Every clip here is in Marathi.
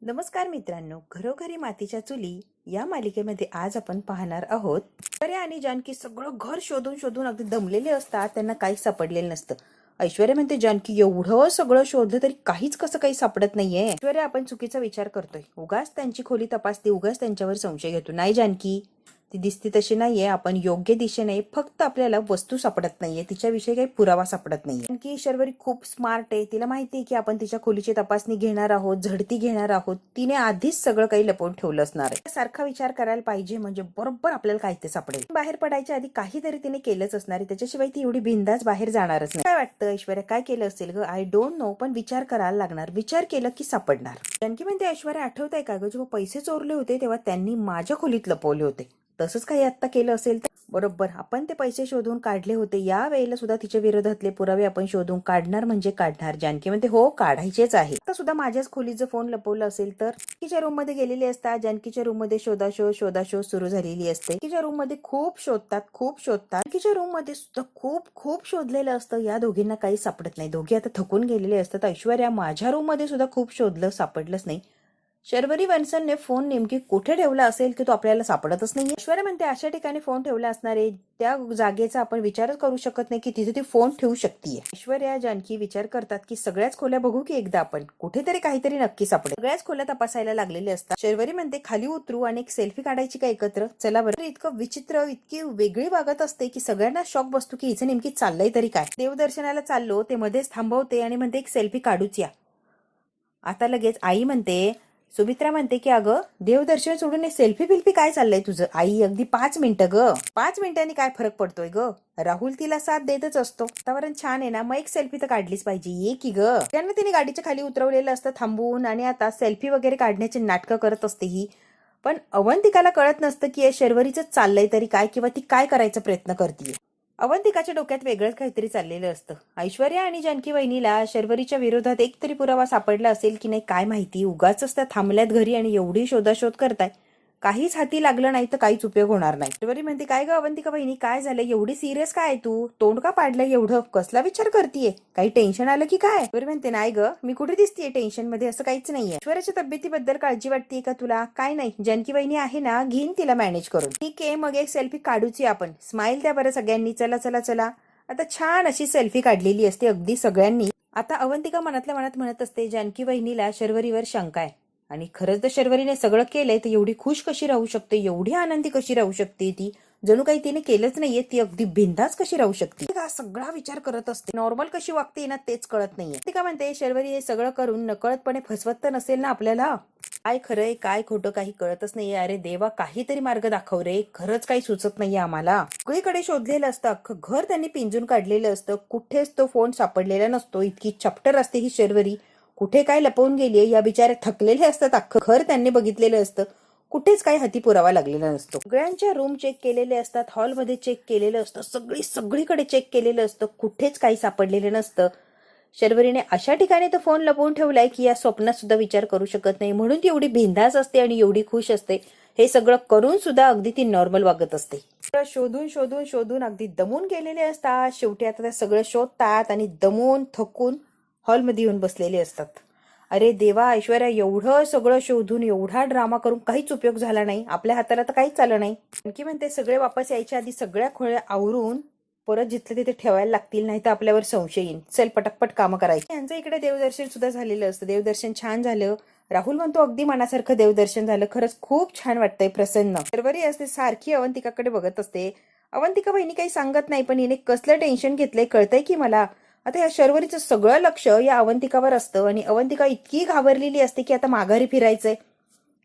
नमस्कार मित्रांनो, घरोघरी मातीच्या चुली या मालिकेमध्ये आज आपण पाहणार आहोत. ऐश्वर्या आणि जानकी सगळं घर शोधून शोधून अगदी दमलेले असतात. त्यांना काहीच सापडलेलं नसतं. ऐश्वर्या म्हणते, जानकी एवढं सगळं शोधलं तरी काहीच कसं काही सापडत नाहीये. ऐश्वर्या, आपण चुकीचा विचार करतोय. उगाच त्यांची खोली तपासते, उगाच त्यांच्यावर संशय घेतो. नाही जानकी, ती दिसती तशी नाहीये. आपण योग्य दिशेने, फक्त आपल्याला वस्तू सापडत नाहीये, तिच्याविषयी काही पुरावा सापडत नाहीये. आणखी शर्वरी खूप स्मार्ट आहे. तिला माहिती आहे की आपण तिच्या खोलीची तपासणी घेणार आहोत, झडती घेणार आहोत. तिने आधीच सगळं काही लपवून ठेवलं असणार आहे. सारखा विचार करायला पाहिजे, म्हणजे बरोबर आपल्याला काही ते सापडेल. बाहेर पडायच्या आधी काहीतरी तिने केलंच असणार आहे. त्याच्याशिवाय ती एवढी बिंदास बाहेर जाणारच नाही. काय वाटतं ऐश्वर्या, काय केलं असेल ग? आय डोंट नो, पण विचार करायला लागणार. विचार केलं की सापडणार. जानकी म्हणते, ऐश्वर्या आठवतंय का ग, जेव्हा पैसे चोरले होते तेव्हा त्यांनी माझ्या खोलीत लपवले होते. तसंच काही आता केलं असेल तर? बरोबर, आपण ते पैसे शोधून काढले होते. या वेळेला सुद्धा तिच्या विरोधातले पुरावे आपण शोधून काढणार म्हणजे काढणार. जानकी म्हणते, हो काढायचेच आहे. आता सुद्धा माझ्याच खोलीचं फोन लपवलं असेल तर? जानकीच्या रूम मध्ये गेलेली असतात. जानकीच्या रूम मध्ये शोधाशोध सुरू झालेली असते. जानकीच्या रूम मध्ये खूप शोधतात. जानकीच्या रूम मध्ये सुद्धा खूप शोधलेलं असतं. या दोघींना काही सापडत नाही. दोघी आता थकून गेलेले असतात. ऐश्वर्या, माझ्या रूम मध्ये सुद्धा खूप शोधलं, सापडलंच नाही. शर्वरी वन्सनने फोन नेमकी कुठे ठेवला असेल की तो आपल्याला सापडतच नाही. ऐश्वर्या म्हणते, अशा ठिकाणी फोन ठेवला असणार आहे, त्या जागेचा आपण विचारच करू शकत नाही की तिथे ती फोन ठेवू शकते. ऐश्वर्या, जानकी विचार करतात की सगळ्याच खोल्या बघू की एकदा आपण, कुठेतरी काहीतरी नक्की सापडेल. सगळ्याच खोल्या तपासायला लागलेले असतात. शर्वरी म्हणते, खाली उतरू आणि एक सेल्फी काढायची का एकत्र? चला बरं. इतकं विचित्र, इतकी वेगळी वागत असते की सगळ्यांना शॉक बसतो की हिचं नेमकी चाललंय तरी काय. देवदर्शनाला चाललो ते मध्येच थांबवते आणि म्हणते, एक सेल्फी काढूच या. आता लगेच आई म्हणते, सुमित्रा म्हणते की अगं, देवदर्शन सोडून सेल्फी बिल्फी काय चाललंय तुझं? आई, अगदी 5 मिनिटं ग, 5 मिनिटांनी काय फरक पडतोय ग? राहुल तिला साथ देतच असतो. वातावरण छान आहे ना, मग एक सेल्फी तर काढलीच पाहिजे. ये की ग. त्यांना तिने गाडीच्या खाली उतरवलेलं असतं थांबवून, आणि आता सेल्फी वगैरे काढण्याचे नाटकं करत असते ही. पण अवंतिकाला कळत नसतं की हे शर्वरीच चाललंय तरी काय, किंवा ती काय करायचा प्रयत्न करते. अवंतिकाच्या डोक्यात वेगळंच काहीतरी चाललेलं असतं. ऐश्वर्या आणि जानकी वहिनीला शर्वरीच्या विरोधात एक तरी पुरावा सापडला असेल की नाही काय माहिती. उगाच त्या थांबल्यात घरी आणि एवढी शोधाशोध करताय. काहीच हाती लागलं नाही तर काहीच उपयोग होणार नाही. शर्वरी म्हणते, काय ग अवंतिका वहिनी, काय झालं? एवढी सिरियस काय तू? तोंड का पाडलंय एवढं? कसला विचार करतीये? काही टेन्शन आलं की काय? शर्वरी म्हणते, नाही ग, मी कुठे दिसतीये टेन्शन मध्ये? असं काहीच नाहीये. ऐश्वर्याच्या तब्येतीबद्दल काळजी वाटतेय का तुला? काय नाही, जानकी वहिनी आहे ना, घेईन तिला मॅनेज करून. ठीक आहे, मग एक सेल्फी काढूची आपण. स्माइल द्या बरं सगळ्यांनी. चला चला चला. आता छान अशी सेल्फी काढलेली असते अगदी सगळ्यांनी. आता अवंतिका मनातल्या मनात म्हणत असते, जानकी वहिनीला शर्वरीवर शंका आहे. आणि खरंच तर शर्वरीने सगळं केलंय तर एवढी खुश कशी राहू शकते, एवढी आनंदी कशी राहू शकते? ती जणू काही तिने केलंच नाहीये. ती अगदी बिंदास कशी राहू शकते? हा सगळा विचार करत असते. नॉर्मल कशी वागते ना, तेच कळत नाहीये. ती का म्हणते, शर्वरी हे सगळं करून नकळतपणे फसवत तर नसेल ना आपल्याला? काय खरंय काय खोटं काही कळतच नाहीये. अरे देवा, काहीतरी मार्ग दाखव रे. खरंच काही सुचत नाहीये आम्हाला. सगळीकडे शोधलेलं असतं, अख्खं घर त्यांनी पिंजून काढलेलं असतं. कुठेच तो फोन सापडलेला नसतो. इतकी चॅप्टर असते ही शर्वरी. कुठे काय लपवून गेलीये या बिचारे थकलेले असतात. अख्खं घर त्यांनी बघितलेलं असतं. कुठेच काही हाती पुरावा लागलेला नसतो. सगळ्यांच्या रूम चेक केलेले असतात, हॉलमध्ये चेक केलेलं असतं, सगळीकडे चेक केलेलं असतं. कुठेच काही सापडलेलं नसतं. शर्वरीने अशा ठिकाणी तो फोन लपवून ठेवलाय की या स्वप्नात सुद्धा विचार करू शकत नाही. म्हणून ती एवढी बिंदास असते आणि एवढी खुश असते. हे सगळं करून सुद्धा अगदी ती नॉर्मल वागत असते. शोधून शोधून शोधून अगदी दमून गेलेले असतात. शेवटी आता ते सगळं शोधतात आणि दमून थकून हॉलमध्ये येऊन बसलेले असतात. अरे देवा, ऐश्वर्या, एवढं सगळं शोधून एवढा ड्रामा करून काहीच उपयोग झाला नाही. आपल्या हाताला तर काहीच आलं नाही. आणखी म्हणते, सगळे वापस यायच्या आधी सगळ्या खोळ्या आवरून परत जिथले तिथे ठेवायला लागतील, नाही तर आपल्यावर संशय येईल. चल पटकपट कामं करायची. यांचं इकडे देवदर्शन सुद्धा झालेलं असतं. देवदर्शन छान झालं. राहुल म्हणतो, अगदी मनासारखं देवदर्शन झालं. खरंच खूप छान वाटतंय, प्रसन्न. शर्वरी असते सारखी अवंतिकाकडे बघत असते. अवंतिका बहिणी काही सांगत नाही, पण हिने कसलं टेन्शन घेतलंय कळतंय की मला. आता या शर्वरीचं सगळं लक्ष या अवंतिकावर असतं आणि अवंतिका इतकी घाबरलेली असते की आता माघारी फिरायचंय.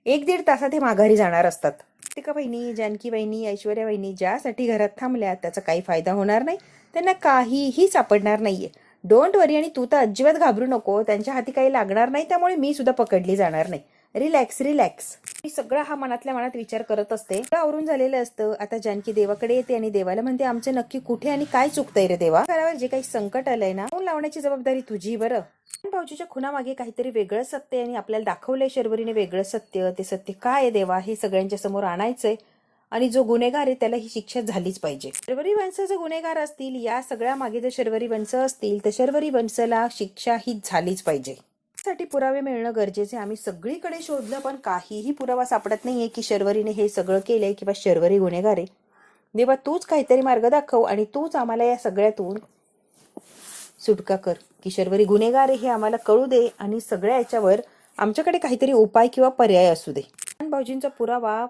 1-1.5 तासात हे माघारी जाणार असतात. अवंतिका बहिणी, जानकी बहिणी, ऐश्वर्या बहिणी ज्यासाठी घरात थांबल्या त्याचा काही फायदा होणार नाही. त्यांना काहीही सापडणार नाहीये. डोंट वरी. आणि तू तर अजिबात घाबरू नको. त्यांच्या हाती काही लागणार नाही, त्यामुळे मी सुद्धा पकडली जाणार नाही. Relax relax. मी सगळा हा मनातल्या मनात विचार करत असते. आवरून झालेलं असतं. आता जानकी देवाकडे येते आणि देवाला म्हणते, आमचं नक्की कुठे आणि काय चुकतंय रे देवा? घरावर जे काही संकट आलंय ना, फोन लावण्याची जबाबदारी तुझी. बरं, भाऊजीच्या खुनामागे काहीतरी वेगळं सत्य आणि आपल्याला दाखवलंय शर्वरीने वेगळं सत्य. ते सत्य काय आहे देवा, हे सगळ्यांच्या समोर आणायचंय. आणि जो गुन्हेगार आहे त्याला ही शिक्षा झालीच पाहिजे. शर्वरी वंश जर गुन्हेगार असतील, या सगळ्या मागे जर शर्वरी वंश असतील, तर शर्वरी वंशला शिक्षा ही झालीच पाहिजे. साठी पुरावे मिळणं गरजेचे. आम्ही सगळीकडे शोधलं पण काहीही पुरावा सापडत नाहीये की शर्वरीने हे सगळं केलंय किंवा शर्वरी गुन्हेगार आहे. देवा तूच काहीतरी मार्ग दाखव आणि तूच आम्हाला या सगळ्यातून सुटका कर की शर्वरी गुन्हेगार आहे हे आम्हाला कळू दे आणि सगळ्या याच्यावर आमच्याकडे काहीतरी उपाय किंवा पर्याय असू दे. भाऊजींचा पुरावा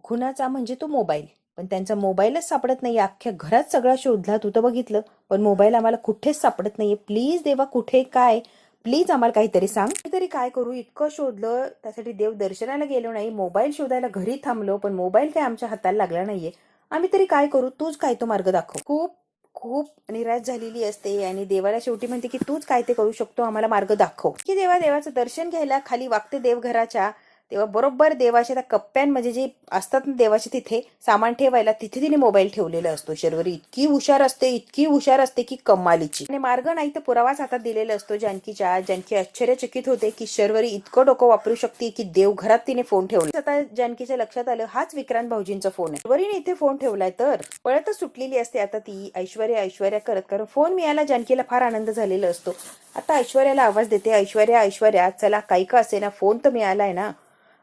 खुनाचा म्हणजे तो मोबाईल, पण त्यांचा मोबाईलच सापडत नाही. अख्ख्या घरात सगळा शोधला, तू तर बघितलं, पण मोबाईल आम्हाला कुठेच सापडत नाहीये. प्लीज देवा कुठे काय, प्लीज आम्हाला काहीतरी सांग. तरी काय करू, इतकं शोधलं, त्यासाठी देव दर्शनाला गेलो नाही, मोबाईल शोधायला घरी थांबलो, पण मोबाईल काय आमच्या हाताला लागला नाहीये. आम्ही तरी काय करू, तूच काय तो मार्ग दाखव. खूप खूप निराश झालेली असते आणि देवाला शेवटी म्हणते की तूच काय ते करू शकतो, आम्हाला मार्ग दाखव. की देवा देवाचं दर्शन घ्यायला खाली वागते देवघराच्या, तेव्हा बरोबर देवाच्या त्या कप्प्यांमध्ये जे असतात ना देवाचे तिथे सामान ठेवायला, तिथे तिने मोबाईल ठेवलेला असतो. शर्वरी इतकी हुशार असते, इतकी हुशार असते की कमालीची. आणि मार्ग नाही तर पुरावाच हातात दिलेला असतो जानकीच्या. जानकी आश्चर्यचकित होते की शर्वरी इतकं डोकं वापरू शकते की देवघरात तिने फोन ठेवला. आता जानकीच्या लक्षात आलं हाच विक्रांत भाऊजींचा फोन आहे. शर्वरीने इथे फोन ठेवलाय तर पळतच सुटलेली असते आता ती ऐश्वर्या ऐश्वर्या करत, कारण फोन मिळाला जानकीला फार आनंद झालेला असतो. आता ऐश्वर्याला आवाज देते, ऐश्वर्या ऐश्वर्या चला काही का असे ना, फोन तर मिळालाय ना.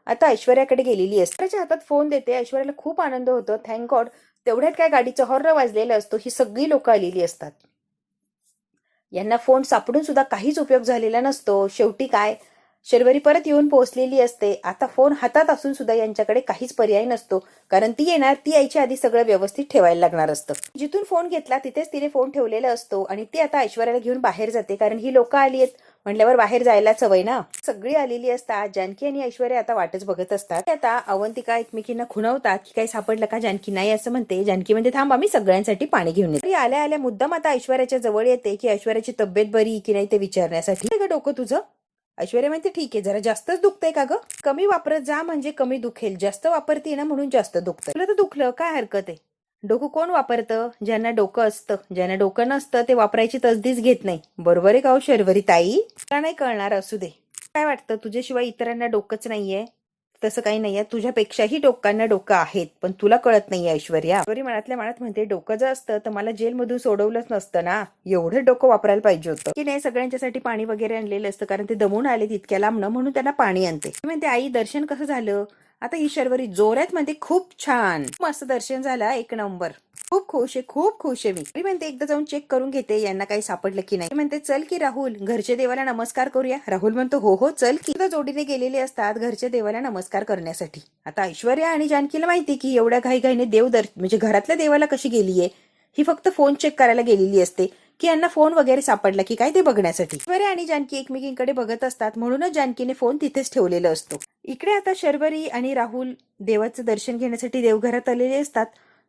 आता ऐश्वर्याकडे गेलेली असते, त्याच्या हातात फोन देते. ऐश्वर्याला खूप आनंद होतो, थँक गॉड. तेवढ्यात काय गाडीचा हॉर्न वाजलेला असतो, ही सगळी लोक आलेली असतात. यांना फोन सापडून सुद्धा काहीच उपयोग झालेला नसतो. शेवटी काय, शर्वरी परत येऊन पोहोचलेली असते. आता फोन हातात असून सुद्धा यांच्याकडे काहीच पर्याय नसतो, कारण ती येणार, ती यायच्या आधी सगळं व्यवस्थित ठेवायला लागणार असतं. जिथून फोन घेतला तिथेच तिने फोन ठेवलेला असतो आणि ती आता ऐश्वर्याला घेऊन बाहेर जाते, कारण ही लोक आली आहेत म्हटल्यावर बाहेर जायलाच हवंय ना. सगळी आलेली असतात. जानकी आणि ऐश्वर्या आता वाटच बघत असतात. आता अवंतिका एकमेकींना खुणवतात की काही सापडलं का. जानकी नाही असं म्हणते. जानकी म्हणते थांब आम्ही सगळ्यांसाठी पाणी घेऊन येते. आल्या आल्या मुद्दाम आता ऐश्वर्याच्या जवळ येते की ऐश्वर्याची तब्येत बरी की नाही ते विचारण्यासाठी. डोकं तुझं? ऐश्वर्या म्हणते ठीक आहे, जरा जास्तच दुखतंय का ग. कमी वापरत जा म्हणजे कमी दुखेल, जास्त वापरते ना म्हणून जास्त दुखतंय. तुला तर दुखलं काय हरकत आहे. डोकं कोण वापरतं? ज्यांना डोकं असतं. ज्यांना डोकं नसतं ते वापरायची तसदीच घेत नाही. बरोबर आहे का हो शर्वरी ताई? तुला नाही कळणार, असू दे. काय वाटतं, तुझ्याशिवाय इतरांना डोकंच नाहीये? तसं काही नाहीये, तुझ्यापेक्षाही लोकांना डोकं आहेत, पण तुला कळत नाहीये ऐश्वर्या. ऐश्वर्या मनातल्या मनात म्हणते डोकं जर असतं तर मला जेलमधून सोडवलंच नसतं ना, एवढं डोकं वापरायला पाहिजे होतं की नाही. सगळ्यांच्यासाठी पाणी वगैरे आणलेलं असतं, कारण ते दमून आले तितक्या लांबनं, म्हणून त्यांना पाणी आणते. म्हणते आई दर्शन कसं झालं? आता ही शर्वरी जोरात म्हणते खूप छान, मस्त दर्शन झालं, एक नंबर, खूप खुश आहे, खूप खुश आहे. मी म्हणते एकदा जाऊन चेक करून घेते यांना काही सापडलं की नाही. म्हणते चल की राहुल, घरच्या देवाला नमस्कार करूया. राहुल म्हणतो हो हो चल की. जोडीने गेलेले असतात घरच्या देवाला नमस्कार करण्यासाठी. आता ऐश्वर्या आणि जानकीला माहिती की एवढ्या घाईघाईने म्हणजे घरातल्या देवाला कशी गेलीये. ही फक्त फोन चेक करायला गेलेली असते की यांना फोन वगैरे सापडला की काय ते बघण्यासाठी. ऐश्वर्या आणि जानकी एकमेकींकडे बघत असतात, म्हणूनच जानकीने फोन तिथेच ठेवलेला असतो. इकडे आता शर्वरी आणि राहुल देवाचं दर्शन घेण्यासाठी देवघरात आलेले असतात.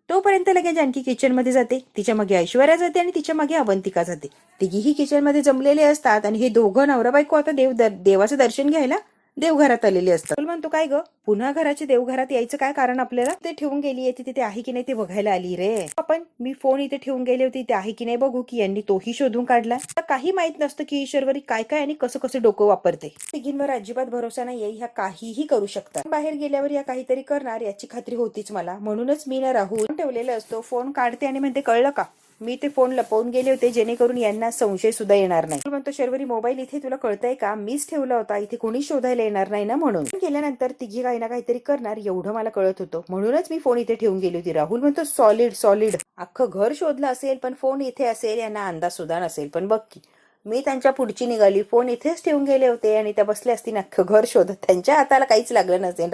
तोपर्यंत लगेच जानकी किचन मध्ये जाते, तिच्या मागे ऐश्वर्या जाते आणि तिच्या मागे अवंतिका जाते. तिघीही किचन मध्ये जमलेले असतात आणि हे दोघं नवरा बायको आता देवाचं दर्शन घ्यायला देवघरात आलेले असतात. म्हणतो काय ग, पुन्हा घराच्या देवघरात यायचं काय कारण आपल्याला? ते ठेवून गेली आहे, ती तिथे आहे की नाही ते बघायला आली रे. आपण मी फोन इथे ठेवून गेले होते, ते आहे की नाही बघू की यांनी तोही शोधून काढला. काही माहित नसतं की ईश्वरी काय काय आणि कसं कसं डोकं वापरते. तिघींवर अजिबात भरोसा नाहीये, ह्या काहीही करू शकतात. बाहेर गेल्यावर या काहीतरी करणार याची खात्री होतीच मला, म्हणूनच मी ना राहुल ठेवलेला असतो. फोन काढते आणि म्हणते कळलं का, मी ते फोन लपवून गेले होते जेणेकरून यांना संशय सुद्धा येणार नाही. म्हणतो शर्वरी मोबाईल इथे तुला कळतंय का, मीच ठेवला होता, इथे कोणी शोधायला येणार नाही ना म्हणून. गेल्यानंतर तिघी काही ना काहीतरी करणार एवढं मला कळत होतं, म्हणूनच मी फोन इथे ठेवून गेली होती. राहुल म्हणतो सॉलिड सॉलिड, अख्खं घर शोधलं असेल पण फोन इथे असेल यांना अंदाज सुद्धा नसेल. पण बघ की मी त्यांच्या पुढची निघाली, फोन इथेच ठेवून गेले होते आणि त्या बसल्या असतील अख्खं घर शोधत, त्यांच्या हाताला काहीच लागलं नसेल.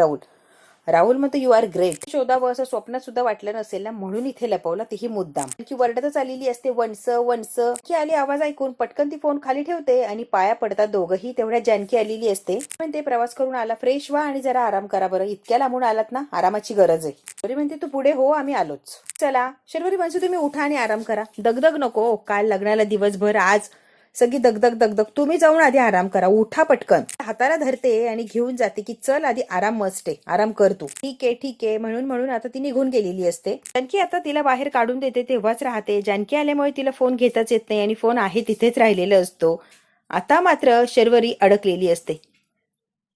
राहुल म्हणतो यू आर ग्रेट, शोधावं असं स्वप्नात सुद्धा वाटलं नसेल ना, म्हणून इथे लपवला, तेही मुद्दाम. की वरडतच आलेली असते वंस वंस की आली आवाज ऐकून पटकन ती फोन खाली ठेवते आणि पाया पडतात दोघंही. तेवढ्या जानकी आलेली असते. पण ते प्रवास करून आला, फ्रेश व्हा आणि जरा आराम करा बरं, इतक्या लांबून आलात ना, आरामाची गरज आहे. शर्वरी म्हणते तू पुढे हो, आम्ही आलोच. चला शर्वरी म्हणतो तुम्ही उठा आणि आराम करा, दगदग नको, काल लग्नाला दिवसभर, आज सगळी दगदग दगदग, तुम्ही जाऊन आधी आराम करा, उठा पटकन. हाताला धरते आणि घेऊन जाते की चल आधी आराम मस्त आहे, आराम कर तू. ठीक आहे म्हणून आता ती निघून गेलेली असते. जानकी आता तिला बाहेर काढून देते तेव्हाच राहते. जानकी आल्यामुळे तिला फोन घेताच येत नाही आणि फोन आहे तिथेच राहिलेला असतो. आता मात्र शर्वरी अडकलेली असते.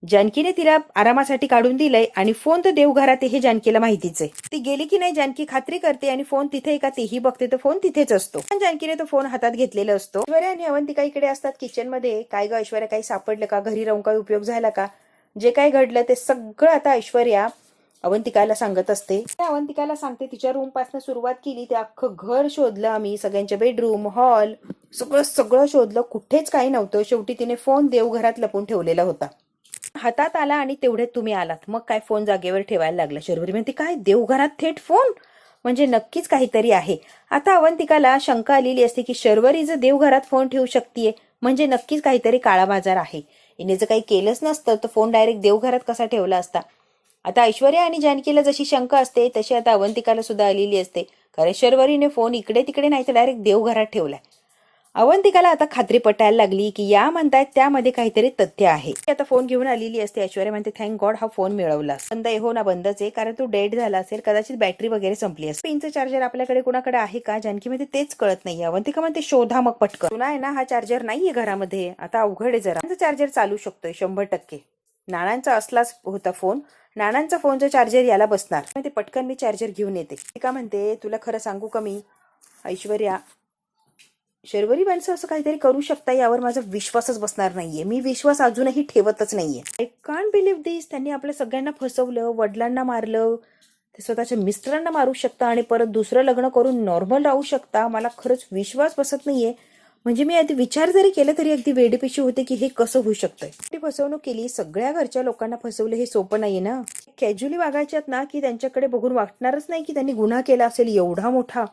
जानकीने तिला आरामासाठी काढून दिलंय आणि फोन तर देवघरात आहे हे जानकीला माहितीच आहे. ती गेली की नाही जानकी खात्री करते आणि फोन तिथे का तेही बघते तर फोन तिथेच असतो. पण जानकीने तो फोन हातात घेतलेला असतो. ऐश्वर्या आणि अवंतिका इकडे असतात किचन मध्ये. काय ग ऐश्वर्या, काही सापडलं का? घरी राहून काही उपयोग झाला का? जे काही घडलं ते सगळं आता ऐश्वर्या अवंतिकाला सांगत असते. अवंतिकाला सांगते तिच्या रूम पासून सुरुवात केली ते अख्खं घर शोधलं आम्ही, सगळ्यांच्या बेडरूम हॉल सगळं सगळं शोधलं, कुठेच काही नव्हतं. शेवटी तिने फोन देवघरात लपून ठेवलेला होता. हातात आला आणि तेवढ्यात तुम्ही आलात. मग काय फोन जागेवर ठेवायला लागला. शर्वरी म्हणते काय देवघरात थेट फोन, म्हणजे नक्कीच काहीतरी आहे. आता अवंतिकाला शंका आलेली असते की शर्वरी जर देवघरात फोन ठेवू शकते म्हणजे नक्कीच काहीतरी काळा बाजार आहे. हिने जर काही केलंच नसतं तर फोन डायरेक्ट देवघरात कसा ठेवला असता. आता ऐश्वर्या आणि जानकीला जशी शंका असते तशी आता अवंतिकाला सुद्धा आलेली असते. कारण शर्वरीने फोन इकडे तिकडे नाही तर डायरेक्ट देवघरात ठेवलाय. अवंतिकाला आता खात्री पटायला लागली की या म्हणतायत त्यामध्ये काहीतरी तथ्य आहे. आता फोन घेऊन आलेली असते. ऐश्वर्या म्हणते थँक गॉड हा फोन मिळवला. बंद आहे हो ना, बंदच आहे, कारण तो डेड झाला असेल, कदाचित बॅटरी वगैरे संपली असेल. पिनचं चार्जर आपल्याकडे कुणाकडे आहे का? जानकी मध्ये तेच कळत नाही. अवंतिका म्हणते शोधा मग पटकन. तुला आहे ना हा चार्जर नाहीये घरामध्ये, आता अवघड आहे जरा. चार्जर चालू शकतोय 100%. नानांचा असलाच होता फोन, नानांचा फोनचा चार्जर याला बसणार. ते पटकन मी चार्जर घेऊन येते. का म्हणते तुला खरं सांगू का मी ऐश्वर्या, शर्वरी माणसं असं काहीतरी करू शकता यावर माझा विश्वासच बसणार नाहीये. मी विश्वास अजूनही ठेवतच नाहीये. आय कांट बिलीव्ह दिस. त्यांनी आपल्या सगळ्यांना फसवलं, वडिलांना मारलं, ते स्वतःच्या मिस्टरांना मारू शकता आणि परत दुसरं लग्न करून नॉर्मल राहू शकता. मला खरंच विश्वास बसत नाहीये. म्हणजे मी आधी विचार जरी केला तरी अगदी वेडेपिशी होते की हे कसं होऊ शकतंय. ती फसवणूक केली, सगळ्या घरच्या लोकांना फसवलं, हे सोपं नाहीये ना. कॅज्युअली वागायच्यात ना की त्यांच्याकडे बघून वाटणारच नाही की त्यांनी गुन्हा केला असेल एवढा मोठा.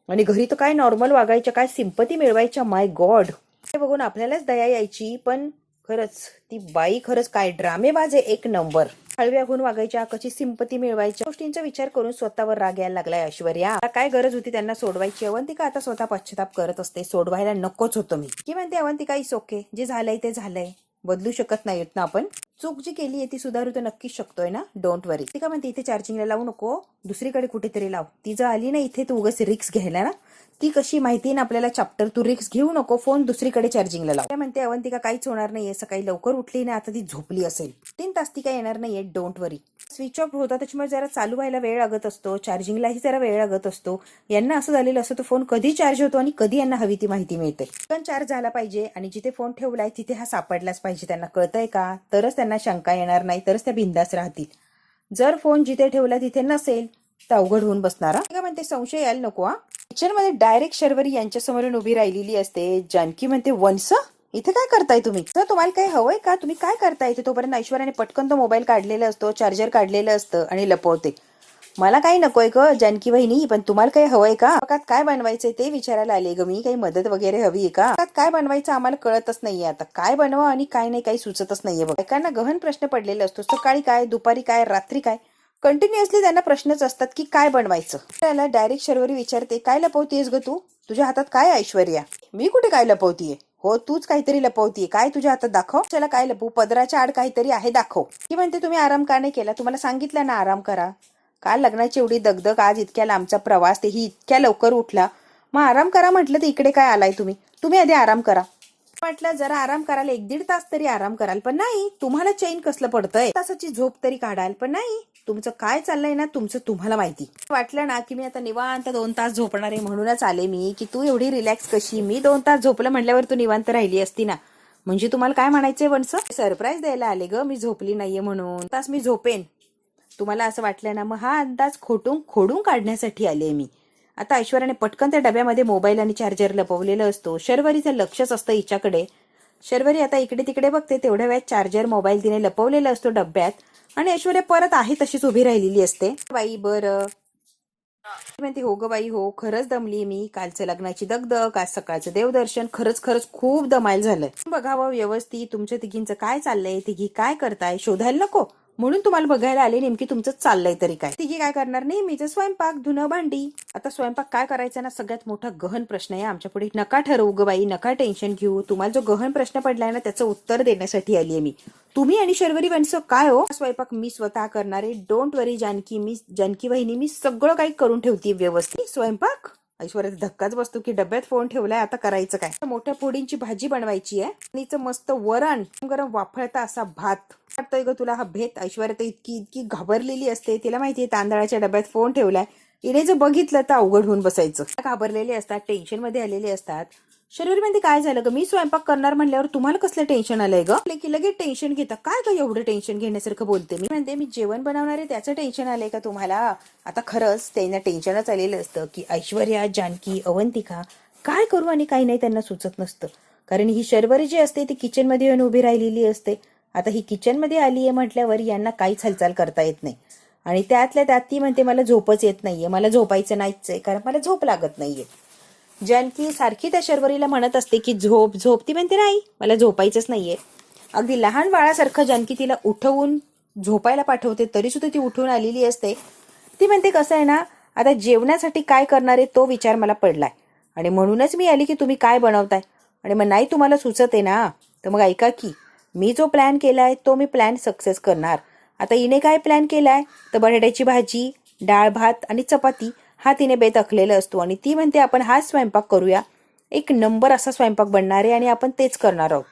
आणि घरी तर काय नॉर्मल वागायच्या, काय सिंपती मिळवायच्या. माय गॉड, हे बघून आपल्यालाच दया यायची. पण खरंच ती बाई खरंच काय ड्रामेबाज आहे, एक नंबर. हळव्या होऊन वागायच्या, कशी सिंपती मिळवायच्या, गोष्टींचा विचार करून स्वतःवर राग यायला लागलाय ऐश्वर्या. आता काय गरज होती त्यांना सोडवायची. अवंतिका आता स्वतः पश्चाताप करत असते. सोडवायला नकोच होतं मी की म्हणते अवंतिका इस ओके, जे झालंय ते झालंय, बदलू शकत नाहीत ना आपण. चूक जी केली आहे ती सुधारू तर नक्कीच शकतोय ना. डोंट वरी. ती का म्हणते इथे चार्जिंगला लावू नको, दुसरीकडे कुठेतरी लाव. ती जर आली ना इथे तू उगाच रिक्स घ्यायला ना, ती कशी माहिती ना आपल्याला चॅप्टर, तू रिक्स घेऊ नको, फोन दुसरीकडे चार्जिंगला लाव. त्या म्हणते अवंतिका काहीच होणार नाहीये, सकाळी लवकर उठली ना, आता ती झोपली असेल, 3 तास ती काय येणार नाहीये. Don't worry. स्विच ऑफ होता त्याच्यामुळे जरा चालू व्हायला वेळ लागत असतो, चार्जिंगलाही जरा वेळ लागत असतो. यांना असं झालेलं असतं तो फोन कधी चार्ज होतो आणि कधी यांना हवी ती माहिती मिळते. पण चार्ज झाला पाहिजे आणि जिथे फोन ठेवलाय तिथे हा सापडलाच पाहिजे. त्यांना कळतंय का? तरच त्यांना शंका येणार नाही, तरच त्या बिंदास राहतील. जर फोन जिथे ठेवला तिथे नसेल तर अवघड होऊन बसणारा. का म्हणते संशय यायला नको. हा किचन मध्ये डायरेक्ट शर्वरी यांच्या समोरून उभी राहिलेली असते. जानकी म्हणते वंश इथे काय करताय तुम्ही? तर तुम्हाला काही हवंय का? तुम्ही काय करताय इथे? तोपर्यंत ऐश्वर्याने पटकन तो मोबाईल काढलेला असतो, चार्जर काढलेलं असतं आणि लपवते. मला काही नकोय ग जानकी वहिनी, पण तुम्हाला काही हवंय का? काय बनवायचंय ते विचारायला आले ग मी. काही मदत वगैरे हवी आहे का? काय बनवायचं आम्हाला कळतच नाहीये. आता काय बनवा आणि काय नाही काही सुचतच नाहीये. बायकांना गहन प्रश्न पडलेला असतो. सकाळी काय, दुपारी काय, रात्री काय, कंटिन्युअसली त्यांना प्रश्नच असतात की काय बनवायचं. त्याला डायरेक्ट शर्वरी विचारते काय लपवतीयस ग तू? तुझ्या हातात काय ऐश्वर्या? मी कुठे काय लपवतीये? हो तूच काहीतरी लपवतीये. काय तुझ्या हातात दाखव. त्याला काय लपवू? पदराच्या आड काहीतरी आहे, दाखव. ती म्हणते तुम्ही आराम का नाही केला? तुम्हाला सांगितलं ना आराम करा. काल लग्नाची एवढी दगदग, आज इतक्या लांबचा प्रवास, तेही इतक्या लवकर उठला, मग आराम करा म्हटलं तर इकडे काय आलाय तुम्ही? तुम्ही आधी आराम करा म्हटलं. जरा आराम करायला 1-1.5 तास तरी आराम कराल, पण नाही. तुम्हाला चैन कसलं पडतंय? तासाची झोप तरी काढाल, पण नाही. तुमचं काय चाललंय ना तुमचं तुम्हाला माहिती. वाटलं ना की मी आता निवांत 2 तास झोपणार आहे म्हणूनच आले मी, की तू एवढी रिलॅक्स कशी? मी 2 तास झोपलं म्हटल्यावर तू निवांत राहिली असती ना. म्हणजे तुम्हाला काय म्हणायचंय वंश? सरप्राईज द्यायला आले ग मी झोपली नाहीये म्हणून. तास मी झोपेन तुम्हाला असं वाटलं ना, मग हा अंदाज खोडून काढण्यासाठी आले मी. आता ऐश्वर्याने पटकन त्या डब्यामध्ये मोबाईल आणि चार्जर लपवलेलं असतो. शर्वरीचं लक्षच असतं हिच्याकडे. शर्वरी आता इकडे तिकडे बघते, तेवढ्या वेळात चार्जर मोबाईल तिने लपवलेला असतो डब्यात आणि ऐश्वर्या परत आहे तशीच उभी राहिलेली असते. बाई बरं म्हणते हो ग बाई हो, खरंच दमली मी. कालचं लग्नाची दगदग, आज सकाळचं देवदर्शन, खरंच खूप दमायल झालंय. बघावं व्यवस्थित तुमच्या तिघींचं काय चाललंय, तिघी काय करताय शोधायला नको म्हणून तुम्हाला बघायला आले. नेमकी तुमचं चाललंय तरी काय? तिघी काय करणार? नेहमीच स्वयंपाक, धुणं, भांडी. आता स्वयंपाक काय करायचा ना, सगळ्यात मोठा गहन प्रश्न आहे आमच्या पुढे. नका ठरवू ग बाई, नका टेन्शन घेऊ. तुम्हाला जो गहन प्रश्न पडलाय ना त्याचं उत्तर देण्यासाठी आलीये मी. तुम्ही आणि शर्वरी वंश काय हो? स्वयंपाक मी स्वतः करणारे. डोंट वरी जानकी वहिनी, मी सगळं काही करून ठेवते व्यवस्थित. स्वयंपाक ऐश्वर्याचा धक्काच बसतो की डब्यात फोन ठेवलाय, आता करायचं काय. मोठ्या फोडींची भाजी बनवायची आहे आणि हिचं मस्त वरण, गरम वाफळता असा भात. वाटतोय ग तुला हा भेद. ऐश्वर्या तर इतकी इतकी घाबरलेली असते, तिला माहितीये तांदळाच्या डब्यात फोन ठेवलाय. हिने जर बघितलं तर अवघड होऊन बसायचं. घाबरलेले असतात, टेन्शन मध्ये आलेले असतात. शरीर मध्ये काय झालं ग, मी स्वयंपाक करणार म्हणल्यावर तुम्हाला कसलं टेन्शन आलंय ग, की लगेच टेन्शन घेता काय ग, एवढं टेन्शन घेण्यासारखं बोलते. मी म्हणते मी जेवण बनवणार आहे त्याचं टेन्शन आलंय का तुम्हाला. आता खरंच त्यांना टेन्शनच आलेलं असतं की ऐश्वर्या, जानकी, अवंतिका काय करू आणि काही नाही त्यांना सुचत नसतं. कारण ही शर्वरी जी असते ती किचन मध्ये येऊन उभी राहिलेली असते. आता ही किचन मध्ये आली आहे म्हटल्यावर यांना काहीच हालचाल करता येत नाही. आणि त्यातल्या त्यात ती म्हणते मला झोपच येत नाहीये, मला झोपायचं नाहीच आहे कारण मला झोप लागत नाहीये. जानकी सारखी त्या शर्वरीला म्हणत असते की झोप झोप. ती म्हणते नाही मला झोपायचंच नाहीये. अगदी लहान बाळासारखं जानकी तिला उठवून झोपायला पाठवते तरी सुद्धा ती उठून आलेली असते. ती म्हणते कसं आहे ना, आता जेवणासाठी काय करणार आहे तो विचार मला पडलाय आणि म्हणूनच मी आली की तुम्ही काय बनवताय. आणि मग नाही तुम्हाला सुचत आहे ना तर मग ऐका की मी जो प्लॅन केलाय तो मी प्लॅन सक्सेस करणार. आता हिने काय प्लॅन केलाय तर बटाट्याची भाजी, डाळ भात आणि चपाती हा तिने बेत आखलेला असतो आणि ती म्हणते आपण हाच स्वयंपाक करूया. एक नंबर असा स्वयंपाक बनणार आहे आणि आपण तेच करणार आहोत.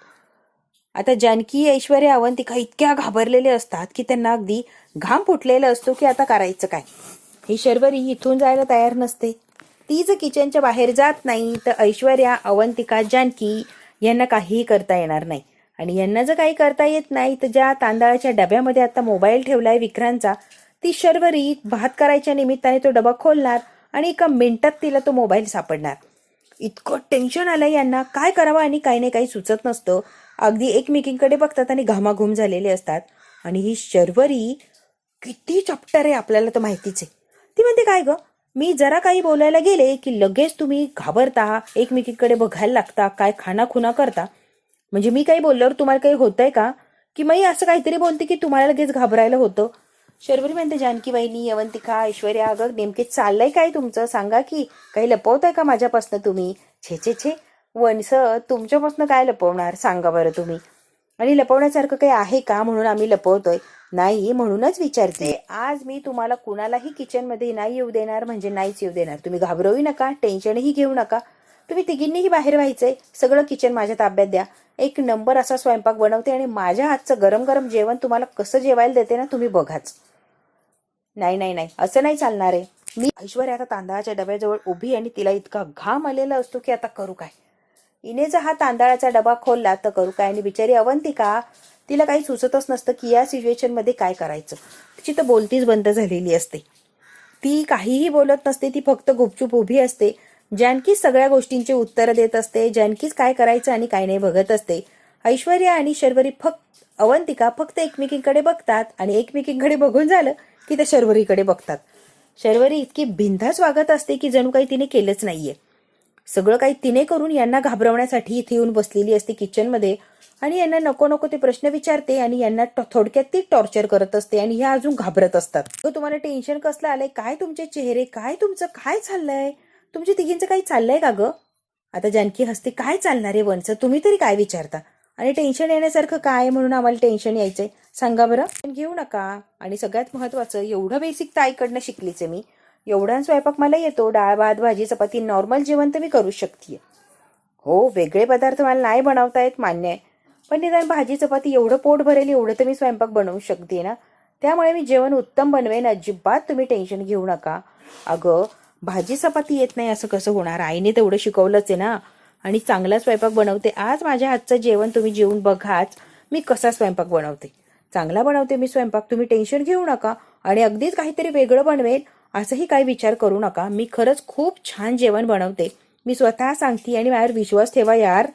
आता जानकी, ऐश्वर्या, अवंतिका इतक्या घाबरलेले असतात की त्यांना अगदी घाम फुटलेला असतो की आता करायचं काय. ही शर्वरी इथून जायला तयार नसते. ती जर किचनच्या बाहेर जात नाही तर ऐश्वर्या, अवंतिका, जानकी यांना काहीही करता येणार नाही. आणि यांना जर काही करता येत नाही तर ज्या तांदळाच्या डब्यामध्ये आता मोबाईल ठेवलाय विक्रांतचा, ती शर्वरी भात करायच्या निमित्ताने तो डबा खोलणार आणि एका मिनिटात तिला तो मोबाईल सापडणार. इतकं टेन्शन आलंय यांना, काय करावं आणि काही नाही काही सुचत नसतं. अगदी एकमेकींकडे बघतात आणि घामाघूम झालेले असतात. आणि ही शर्वरी किती चपटर आहे आपल्याला तर माहितीच आहे. ती म्हणते काय ग, मी जरा काही बोलायला गेले की लगेच तुम्ही घाबरता, एकमेकीकडे बघायला लागता, काय खानाखुना करता. म्हणजे मी काही बोलल्यावर तुम्हाला काही होतंय का, की मी असं काहीतरी बोलते की तुम्हाला लगेच घाबरायला होतं. शर्वरी म्हणते जानकी वहिनी, अवंतिका, ऐश्वर्या अगं नेमके चाललंय काय तुमचं, सांगा की काही लपवताय का माझ्यापासनं तुम्ही. छे छे छे वंश, तुमच्यापासनं काय लपवणार सांगा बरं तुम्ही. आणि लपवण्यासारखं काही आहे का म्हणून आम्ही लपवतोय. नाही म्हणूनच विचारते. आज मी तुम्हाला कुणालाही किचन मध्ये नाही येऊ देणार म्हणजे नाहीच येऊ देणार. तुम्ही घाबरवू नका, टेन्शनही घेऊ नका. तुम्ही तिघींनीही बाहेर व्हायचंय, सगळं किचन माझ्या ताब्यात द्या. एक नंबर असा स्वयंपाक बनवते आणि माझ्या हातचं गरम गरम जेवण तुम्हाला कसं जेवायला देते ना तुम्ही बघाच. नाही नाही नाही असं नाही चालणार आहे. मी ऐश्वर्या आता तांदळाच्या डब्याजवळ उभी आणि तिला इतका घाम आलेला असतो की आता करू काय. हिने जर हा तांदळाचा डबा खोलला तर करू काय. आणि बिचारी अवंतिका, तिला काही सुचतच नसतं की या सिच्युएशन मध्ये काय करायचं. तिची तर बोलतीच बंद झालेली असते. ती काहीही बोलत नसते, ती फक्त गुपचूप उभी असते. जानकी सगळ्या गोष्टींची उत्तरं देत असते. जानकीच काय करायचं आणि काय नाही बघत असते. ऐश्वर्या आणि शर्वरी अवंतिका फक्त एकमेकींकडे बघतात आणि एकमेकींकडे बघून झालं की त्या शर्वरीकडे बघतात. शर्वरी इतकी बिनधास्त वागत असते की जणू काही तिने केलंच नाहीये. सगळं काही तिने करून यांना घाबरवण्यासाठी इथे येऊन बसलेली असते किचनमध्ये आणि यांना नको नको ते प्रश्न विचारते आणि यांना थोडक्यात ती टॉर्चर करत असते आणि ह्या अजून घाबरत असतात. तुम्हाला टेन्शन कसलं आलंय, काय तुमचे चेहरे, काय तुमचं काय चाललंय, तुमच्या तिघींचं काही चाललंय का ग. आता जानकी हसते, काय चालणार आहे वंश, तुम्ही तरी काय विचारता आणि टेन्शन येण्यासारखं काय म्हणून आम्हाला टेन्शन यायचंय सांगा बरं. घेऊ नका. आणि सगळ्यात महत्वाचं, एवढं बेसिक तर आईकडनं शिकलीच आहे मी. एवढा स्वयंपाक मला येतो, डाळ भात भाजी चपाती नॉर्मल जेवण तर मी करू शकते. हो वेगळे पदार्थ मला नाही बनवता येत मान्य आहे, पण निदान भाजी चपाती एवढं पोट भरेल एवढं तर मी स्वयंपाक बनवू शकते ना. त्यामुळे मी जेवण उत्तम बनवेन, अजिबात तुम्ही टेन्शन घेऊ नका. अगं भाजी चपाती येत नाही असं कसं होणार, आईने तेवढं शिकवलंच आहे ना. आणि चांगला स्वयंपाक बनवते. आज माझ्या हातचं जेवण तुम्ही जेवून बघाच मी कसा स्वयंपाक बनवते. चांगला बनवते मी स्वयंपाक, तुम्ही टेन्शन घेऊ नका. आणि अगदीच काहीतरी वेगळं बनवेल असंही काही विचार करू नका. मी खरंच खूप छान जेवण बनवते, मी स्वतः सांगते आणि माझ्यावर विश्वास ठेवा यार.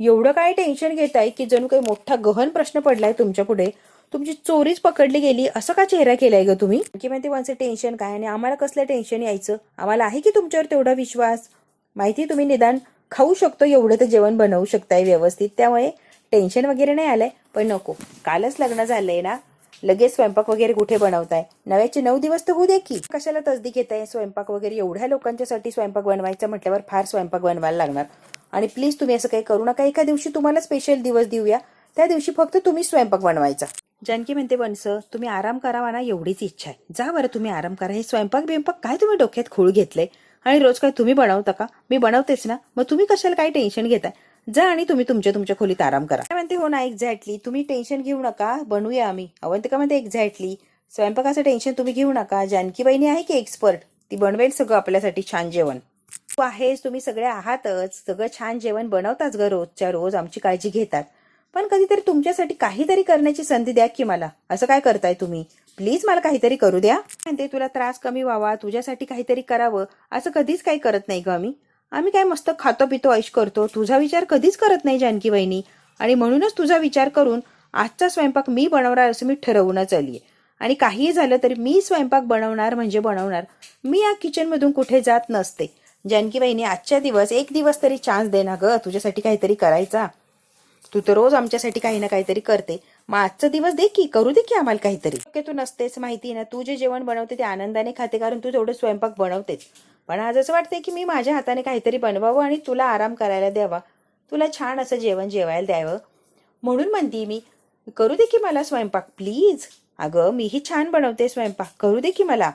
एवढं काय टेन्शन घेताय की जणू काही मोठा गहन प्रश्न पडलाय तुमच्या पुढे, तुमची चोरीच पकडली गेली असं का चेहरा केलाय ग तुम्ही. की माहिती वनचं टेन्शन काय आणि आम्हाला कसलं टेन्शन यायचं, आम्हाला आहे की तुमच्यावर तेवढा विश्वास. माहिती तुम्ही निदान खाऊ शकतो एवढं तर जेवण बनवू शकताय व्यवस्थित, त्यामुळे टेन्शन वगैरे नाही आलंय. पण नको, कालच लग्न झालंय ना, लगेच स्वयंपाक वगैरे कुठे बनवताय, नव्याचे 9 दिवस तर होऊ दे की. कशाला तसदी घेताय स्वयंपाक वगैरे, एवढ्या लोकांच्यासाठी स्वयंपाक बनवायचा म्हटल्यावर फार स्वयंपाक बनवायला लागणार. आणि प्लीज तुम्ही असं काही करू नका, एका दिवशी तुम्हाला स्पेशल दिवस देऊया, त्या दिवशी फक्त तुम्ही स्वयंपाक बनवायचा. जानकी म्हणते वंश तुम्ही आराम करावा ना एवढीच इच्छा आहे, जा बरं तुम्ही आराम करा. हे स्वयंपाक बिंपाक काय तुम्ही डोक्यात खूळ घेतलंय, आणि रोज काय तुम्ही बनवता का? मी बनवतेच ना, मग तुम्ही कशाला काही टेन्शन घेताय? जा आणि तुम्ही तुमच्या खोलीत आराम करा. काय म्हणते, हो ना एक्झॅक्टली, तुम्ही टेन्शन घेऊ नका, बनवूया आम्ही. अवंतिका म्हणते, एक्झॅक्टली, स्वयंपाकाचं टेन्शन तुम्ही घेऊ नका, जानकी बहिणी आहे की एक्सपर्ट, ती बनवेल सगळं आपल्यासाठी छान जेवण. तू आहेस, तुम्ही सगळे आहातच, सगळं छान जेवण बनवताच ग, रोजच्या रोज आमची काळजी घेतात. पण कधीतरी तुमच्यासाठी काहीतरी करण्याची संधी द्या की मला. असं काय करताय तुम्ही? प्लीज मला काहीतरी करू द्या. म्हणते, तुला त्रास कमी व्हावा, तुझ्यासाठी काहीतरी करावं, असं कधीच काही करत नाही ग आम्ही काय मस्त खातो पितो ऐश करतो. तुझा विचार कधीच करत नाही जानकी वहिनी, आणि म्हणूनच तुझा विचार करून आजचा स्वयंपाक मी बनवणार असं मी ठरवूनच आलीये. आणि काहीही झालं तरी मी स्वयंपाक बनवणार म्हणजे बनवणार. मी या किचनमधून कुठे जात नसते. जानकी वहिनी, आजच्या दिवस एक दिवस तरी चान्स दे ना ग, तुझ्यासाठी काहीतरी करायचा. तू तर रोज आमच्यासाठी काही ना काहीतरी करते, मग आजचा दिवस दे की, करू दे की आम्हाला काहीतरी. तू नसतेच माहिती ना, तू जे जेवण बनवते ते आनंदाने खाते, कारण तू तेवढं स्वयंपाक बनवतेच. पण आज असं वाटतंय की मी माझ्या हाताने काहीतरी बनवावं आणि तुला आराम करायला द्यावा, तुला छान असं जेवण जेवायला द्यावं. म्हणून म्हणते मी, करू दे की मला स्वयंपाक प्लीज. अगं मीही छान बनवते स्वयंपाक, करू दे की मला.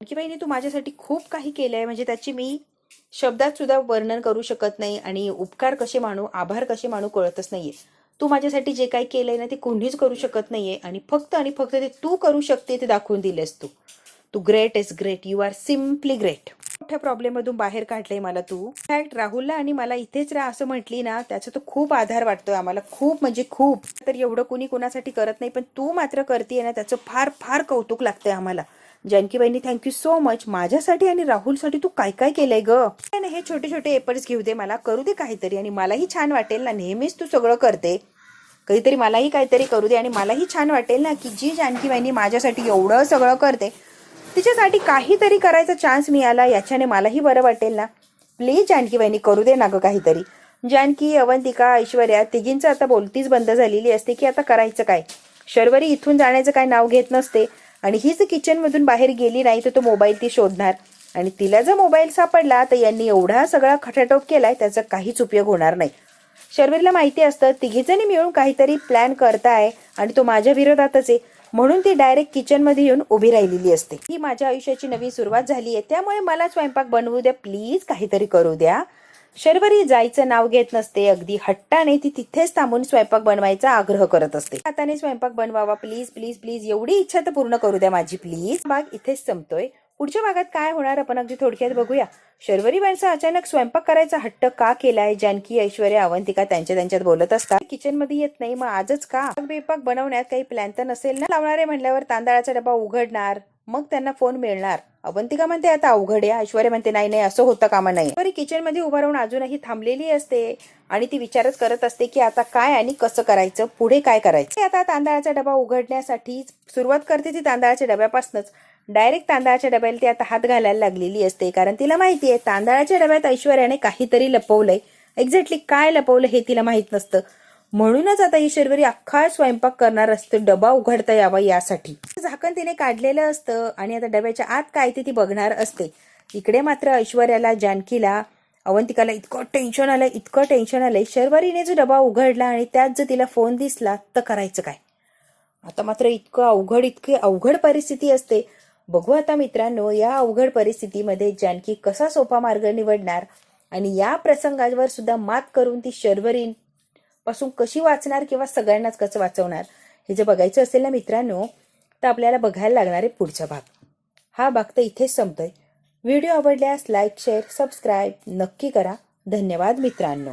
की बहिणी, तू माझ्यासाठी खूप काही केलंय, म्हणजे त्याची मी शब्दात सुद्धा वर्णन करू शकत नाही, आणि उपकार कसे मानू, आभार कसे मानू कळतच नाहीये. तू माझ्यासाठी जे काही केलंय ना ते कोणीच करू शकत नाहीये, आणि फक्त ते तू करू शकते ते दाखवून दिलेस तू. तू great is great, you are simply great. मोठ्या प्रॉब्लेम मधून बाहेर काढलंय मला तू. फॅक्ट राहुलला आणि मला इथेच राहा असं म्हटली ना, त्याचा तो खूप आधार वाटतोय आम्हाला, खूप म्हणजे खूप. तर एवढं कुणी कुणासाठी करत नाही, पण तू मात्र करतेय ना, त्याचं फार फार कौतुक लागतंय आम्हाला. जानकी बहिणी, थँक्यू सो मच. माझ्यासाठी आणि राहुलसाठी तू काय काय केलंय ग. हे छोटे छोटे एफर्ट्स घेऊ दे, मला करू दे काहीतरी, आणि मलाही छान वाटेल ना. नेहमीच तू सगळं करते, कधीतरी मलाही काहीतरी करू दे, आणि मलाही छान वाटेल ना की जी जानकी बहिणी माझ्यासाठी एवढं सगळं करते, तिच्यासाठी काहीतरी करायचा चान्स मिळाला, याच्याने मलाही बरं वाटेल ना. प्लीज जानकी बहिणी, करू दे ना ग काहीतरी. जानकी, अवंतिका, ऐश्वर्या तिघींचं आता बोलतीच बंद झालेली असते की आता करायचं काय. शर्वरी इथून जाण्याचं काय नाव घेत नसते, आणि हीच किचनमधून बाहेर गेली नाही तर तो मोबाईल ती शोधणार, आणि तिला जर मोबाईल सापडला तर यांनी एवढा सगळा खटाटोप केलाय त्याचा काहीच उपयोग होणार नाही. शर्वरीला माहिती असतं तिघीजणी मिळून काहीतरी प्लॅन करताय, आणि तो माझ्या विरोधातच आहे, म्हणून ती डायरेक्ट किचनमध्ये येऊन उभी राहिलेली असते. ही माझ्या आयुष्याची नवी सुरुवात झाली आहे, त्यामुळे मला स्वयंपाक बनवू द्या प्लीज, काहीतरी करू द्या. शर्वरी जायचं नाव घेत नसते, अगदी हट्टाने ती तिथेच थांबून स्वयंपाक बनवायचा आग्रह करत असते. हाताने स्वयंपाक बनवावा प्लीज प्लीज प्लीज, एवढी इच्छा तर पूर्ण करू द्या माझी प्लीज. भाग इथेच संपतोय. पुढच्या भागात काय होणार आपण अगदी थोडक्यात बघूया. शर्वरी माणसं अचानक स्वयंपाक करायचा हट्ट का केलाय, जानकी, ऐश्वर्या, अवंतिका त्यांच्यात बोलत असतात. किचन मध्ये येत नाही, मग आजच का. बेपाक बनवण्यात काही प्लॅन तर नसेल ना. लावणारे म्हणल्यावर तांदळाचा डबा उघडणार, मग त्यांना फोन मिळणार. अवंतिका म्हणते आता अवघड आहे, ऐश्वर्या म्हणते नाही नाही असं होतं कामा नाही. बरी किचन मध्ये उभा राहून अजूनही थांबलेली असते, आणि ती विचारच करत असते की आता काय आणि कसं करायचं, पुढे काय करायचं. आता तांदळाचा डबा उघडण्यासाठी सुरुवात करते ती तांदळाच्या डब्यापासूनच. डायरेक्ट तांदळाच्या डब्याला ती आता हात घालायला लागलेली असते, कारण तिला माहिती आहे तांदळाच्या डब्यात ऐश्वर्याने काहीतरी लपवलंय. एक्झॅक्टली काय लपवलं हे तिला माहित नसतं, म्हणूनच आता ही शर्वरी अख्खा स्वयंपाक करणार असते डबा उघडता यावा यासाठी. झाकण तिने काढलेलं असतं, आणि आता डब्याच्या आत काय ते ती बघणार असते. इकडे मात्र ऐश्वर्याला, जानकीला, अवंतिकाला इतकं टेन्शन आलंय. शर्वरीने जो डबा उघडला आणि त्यात जर तिला फोन दिसला तर करायचं काय. आता मात्र इतकी अवघड परिस्थिती असते. बघू आता मित्रांनो, या अवघड परिस्थितीमध्ये जानकी कसा सोपा मार्ग निवडणार, आणि या प्रसंगावर सुद्धा मात करून ती शर्वरी पासून कशी वाचणार, किंवा सगळ्यांनाच कसं वाचवणार, हे जर बघायचं असेल ना मित्रांनो, तर आपल्याला बघायला लागणार आहे पुढचा भाग. हा भाग तर इथेच संपतोय. व्हिडिओ आवडल्यास लाईक, शेअर, सबस्क्राईब नक्की करा. धन्यवाद मित्रांनो.